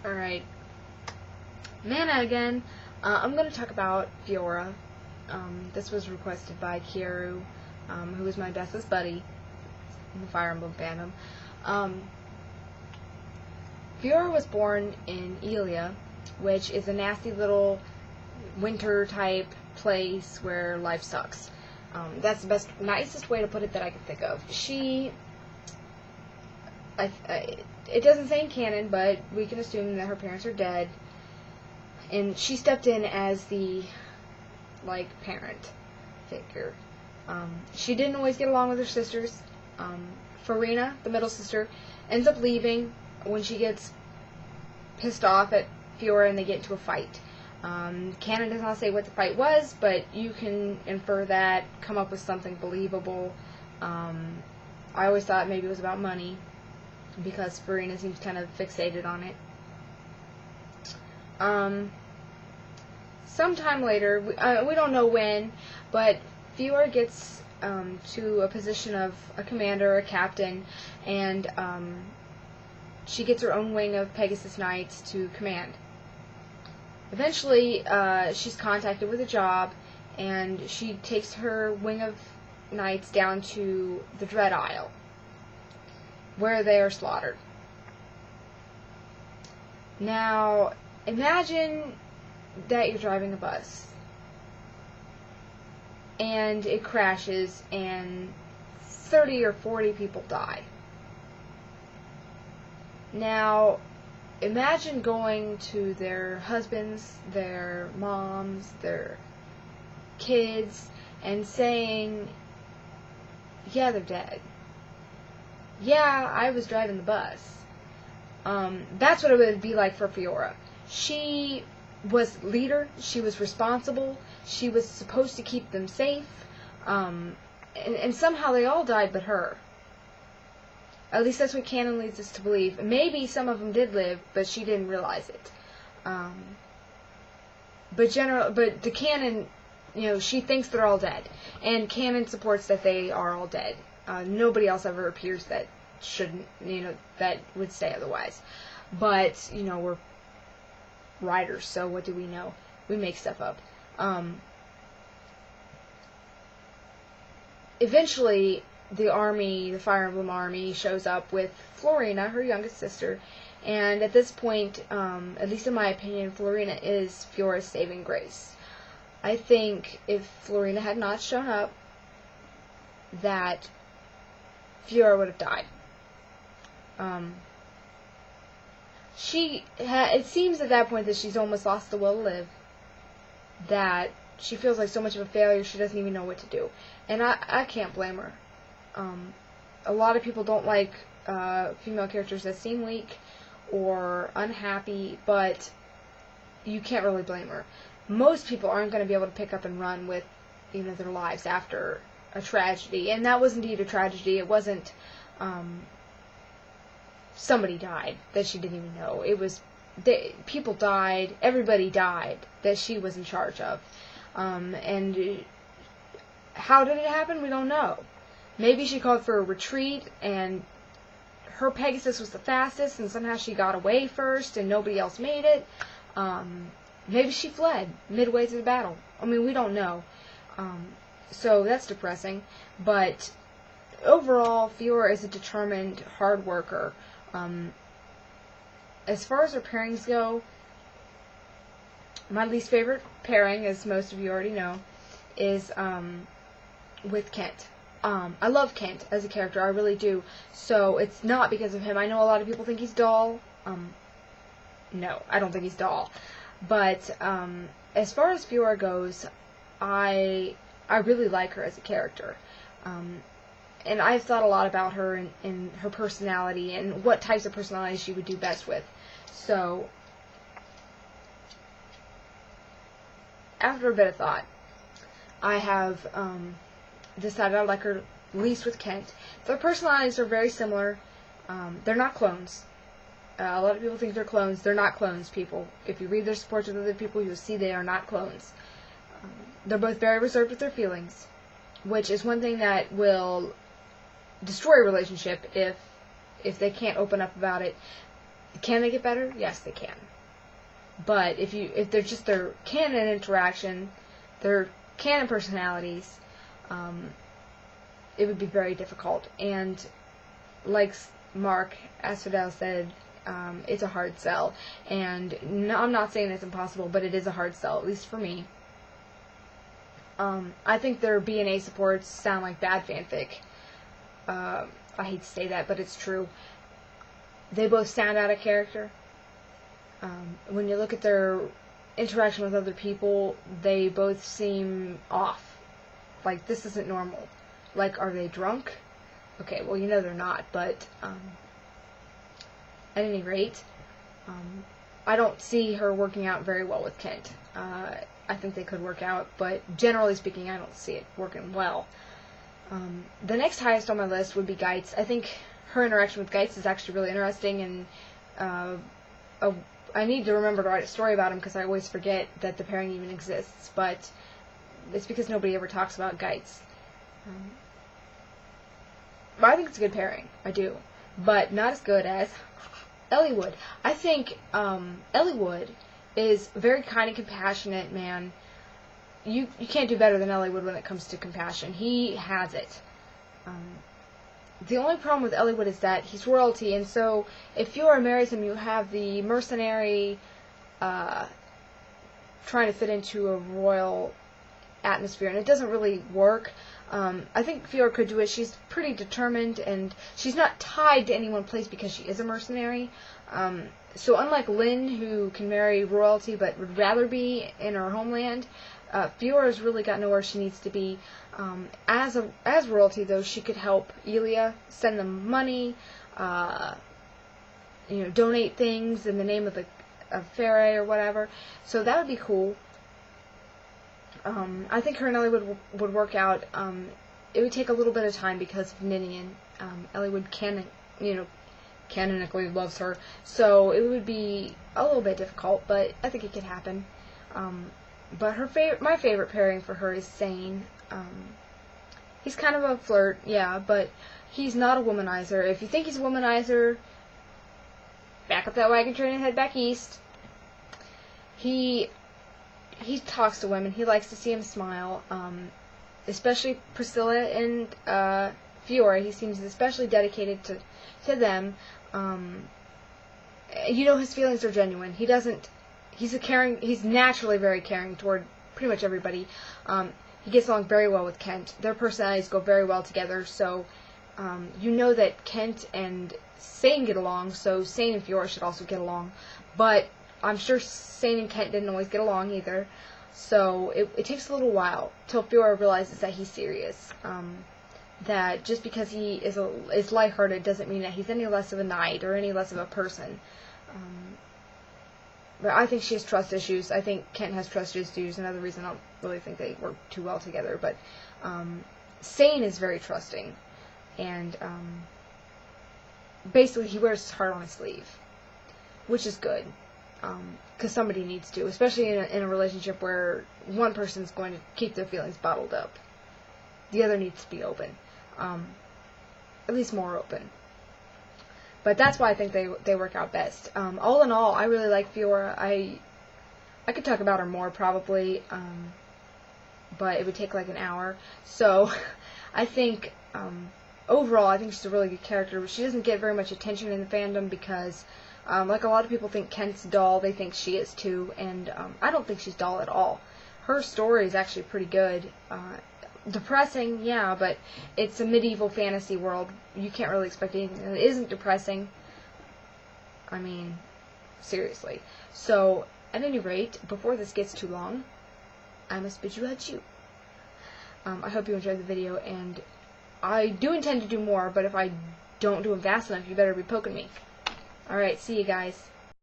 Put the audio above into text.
Alright, Manna again. I'm going to talk about Fiora. This was requested by Qieru, who is my bestest buddy in the Fire Emblem fandom. Fiora was born in Elia, which is a nasty little winter-type place where life sucks. That's the nicest way to put it that I could think of. It doesn't say in canon, but we can assume that her parents are dead, and she stepped in as the, parent figure. She didn't always get along with her sisters. Farina, the middle sister, ends up leaving when she gets pissed off at Fiora and they get into a fight. Canon does not say what the fight was, but you can infer that, come up with something believable. I always thought maybe it was about money, because Farina seems kind of fixated on it. Sometime later, we don't know when, but Fiora gets to a position of a commander, a captain, and she gets her own wing of Pegasus Knights to command. Eventually, she's contacted with a job, and she takes her wing of knights down to the Dread Isle, where they are slaughtered. Now, imagine that you're driving a bus, and it crashes, and 30 or 40 people die. Now, imagine going to their husbands, their moms, their kids, and saying, yeah, they're dead. Yeah, I was driving the bus. That's what it would be like for Fiora. She was leader, she was responsible, she was supposed to keep them safe, and somehow they all died but her. At least that's what canon leads us to believe. Maybe some of them did live, but she didn't realize it. But the canon, she thinks they're all dead, and canon supports that they are all dead. Nobody else ever appears that shouldn't, that would say otherwise. But, we're writers, so what do we know? We make stuff up. Eventually, the Fire Emblem army, shows up with Florina, her youngest sister, and at this point, at least in my opinion, Florina is Fiora's saving grace. I think if Florina had not shown up, that Fiora would have died. It seems at that point that she's almost lost the will to live, that she feels like so much of a failure she doesn't even know what to do. And I can't blame her. A lot of people don't like female characters that seem weak or unhappy, but you can't really blame her. Most people aren't going to be able to pick up and run with their lives after a tragedy, and that was indeed a tragedy. It wasn't somebody died that she didn't even know. It was people died, everybody died that she was in charge of. And how did it happen? We don't know. Maybe she called for a retreat, and her Pegasus was the fastest, and somehow she got away first, and nobody else made it. Maybe she fled midway through the battle. We don't know. So that's depressing. But overall, Fiora is a determined, hard worker. As far as her pairings go, my least favorite pairing, as most of you already know, is with Kent. I love Kent as a character, I really do. So it's not because of him. I know a lot of people think he's dull. No, I don't think he's dull. But as far as Fiora goes, I really like her as a character. And I've thought a lot about her and her personality and what types of personalities she would do best with. So, after a bit of thought, I have decided I like her least with Kent. Their personalities are very similar. They're not clones. A lot of people think they're clones. They're not clones, people. If you read their supports with other people, you'll see they are not clones. They're both very reserved with their feelings, which is one thing that will destroy a relationship if they can't open up about it. Can they get better? Yes, they can. But if they're just their canon interaction, their canon personalities, it would be very difficult. And like Mark Asphodel said, it's a hard sell. And no, I'm not saying it's impossible, but it is a hard sell, at least for me. I think their B&A supports sound like bad fanfic. I hate to say that, but it's true. They both sound out of character. When you look at their interaction with other people, they both seem off. Like, this isn't normal. Like, are they drunk? Okay, well, you know they're not, but at any rate, I don't see her working out very well with Kent. I think they could work out, but generally speaking, I don't see it working well. The next highest on my list would be Geitz. I think her interaction with Geitz is actually really interesting, and I need to remember to write a story about him because I always forget that the pairing even exists, but it's because nobody ever talks about Geitz. But I think it's a good pairing. I do. But not as good as Eliwood. I think Eliwood is a very kind and compassionate man. You can't do better than Eliwood when it comes to compassion. He has it. The only problem with Eliwood is that he's royalty, and so if Fiora marries him, you have the mercenary trying to fit into a royal atmosphere, and it doesn't really work. I think Fiora could do it. She's pretty determined, and she's not tied to any one place because she is a mercenary. So unlike Lynn, who can marry royalty but would rather be in her homeland, Fiora's really got nowhere she needs to be. As royalty, though, she could help Elia, send them money, donate things in the name of Faerie or whatever. So that would be cool. I think her and Ellie would work out. It would take a little bit of time because of Ninian. Ellie would canonically loves her, so it would be a little bit difficult, but I think it could happen. But my favorite pairing for her is Sane. He's kind of a flirt, yeah, but he's not a womanizer. If you think he's a womanizer, back up that wagon train and head back east. He talks to women. He likes to see them smile, especially Priscilla and Fiora. He seems especially dedicated to them. His feelings are genuine. He's naturally very caring toward pretty much everybody. He gets along very well with Kent. Their personalities go very well together, so that Kent and Sane get along, so Sane and Fiora should also get along. But I'm sure Sane and Kent didn't always get along either, so it takes a little while till Fiora realizes that he's serious. That just because he is lighthearted doesn't mean that he's any less of a knight or any less of a person. But I think she has trust issues. I think Kent has trust issues. Another reason I don't really think they work too well together. But Sane is very trusting, and basically he wears his heart on his sleeve, which is good, because somebody needs to, especially in a relationship where one person's going to keep their feelings bottled up. The other needs to be open, at least more open. But that's why I think they work out best. All in all, I really like Fiora. I could talk about her more probably, but it would take like an hour. So I think overall, I think she's a really good character. She doesn't get very much attention in the fandom because, like a lot of people think Kent's dull, they think she is too, and I don't think she's dull at all. Her story is actually pretty good. Depressing, yeah, but it's a medieval fantasy world. You can't really expect anything that isn't depressing. I mean, seriously. So, at any rate, before this gets too long, I must bid you adieu. I hope you enjoyed the video, and I do intend to do more, but if I don't do them fast enough, you better be poking me. Alright, see you guys.